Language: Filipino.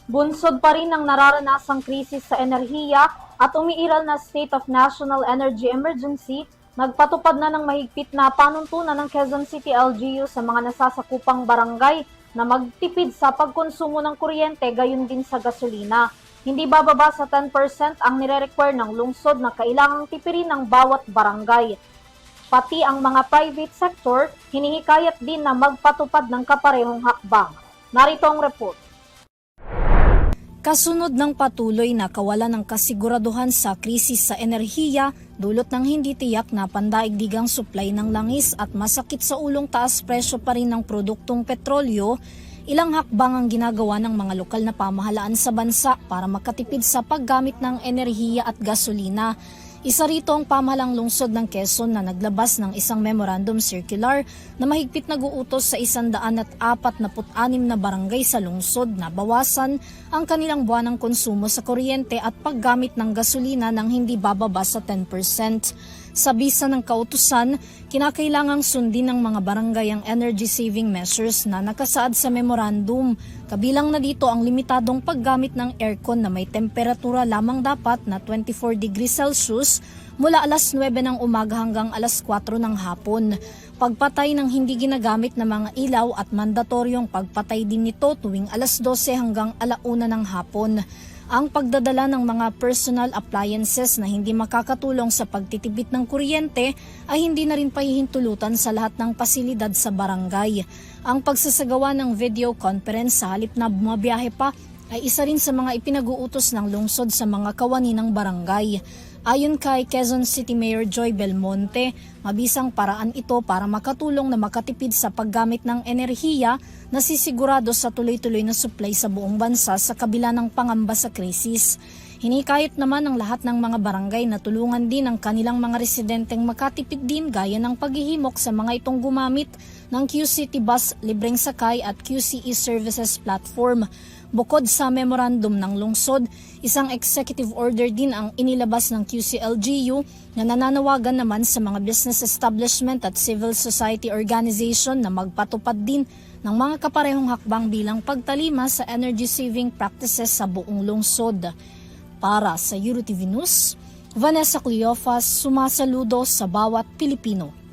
Bunsod pa rin ang nararanasang krisis sa enerhiya at umiiral na state of national energy emergency, nagpatupad na ng mahigpit na panuntunan ng Quezon City LGU sa mga nasasakupang barangay na magtipid sa pagkonsumo ng kuryente gayon din sa gasolina. Hindi bababa sa 10% ang nire-require ng lungsod na kailangang tipirin ng bawat barangay. Pati ang mga private sector, hinihikayat din na magpatupad ng kaparehong hakbang. Narito ang report. Kasunod ng patuloy na kawalan ng kasiguraduhan sa krisis sa enerhiya, dulot ng hindi tiyak na pandaigdigang supply ng langis at masakit sa ulong taas presyo pa rin ng produktong petrolyo, ilang hakbang ang ginagawa ng mga lokal na pamahalaan sa bansa para makatipid sa paggamit ng enerhiya at gasolina. Isa rito ang pamahalang lungsod ng Quezon na naglabas ng isang memorandum circular na mahigpit nag-uutos sa 146 na barangay sa lungsod na bawasan ang kanilang buwanang konsumo sa kuryente at paggamit ng gasolina nang hindi bababa sa 10%. Sa bisa ng kautusan, kinakailangang sundin ng mga barangay ang energy-saving measures na nakasaad sa memorandum. Kabilang na dito ang limitadong paggamit ng aircon na may temperatura lamang dapat na 24 degrees Celsius mula alas 9 ng umaga hanggang alas 4 ng hapon. Pagpatay ng hindi ginagamit na mga ilaw at mandatoryong pagpatay din nito tuwing alas 12 hanggang alauna ng hapon. Ang pagdadala ng mga personal appliances na hindi makakatulong sa pagtitipid ng kuryente ay hindi na rin pahihintulutan sa lahat ng pasilidad sa barangay. Ang pagsasagawa ng video conference sa halip na bumabiyahe pa ay isa rin sa mga ipinag-uutos ng lungsod sa mga kawani ng barangay. Ayon kay Quezon City Mayor Joy Belmonte, mabisang paraan ito para makatulong na makatipid sa paggamit ng enerhiya na sisigurado sa tuloy-tuloy na supply sa buong bansa sa kabila ng pangamba sa krisis. Hinikayat naman ang lahat ng mga barangay na tulungan din ang kanilang mga residenteng makatipid din gaya ng paghihimok sa mga itong gumamit ng QCity Bus Libreng Sakay at QCE Services Platform. Bukod sa memorandum ng lungsod, isang executive order din ang inilabas ng QCLGU na nananawagan naman sa mga business establishment at civil society organization na magpatupad din ng mga kaparehong hakbang bilang pagtalima sa energy saving practices sa buong lungsod. Para sa EuroTV News, Vanessa Cleofas, sumasaludo sa bawat Pilipino.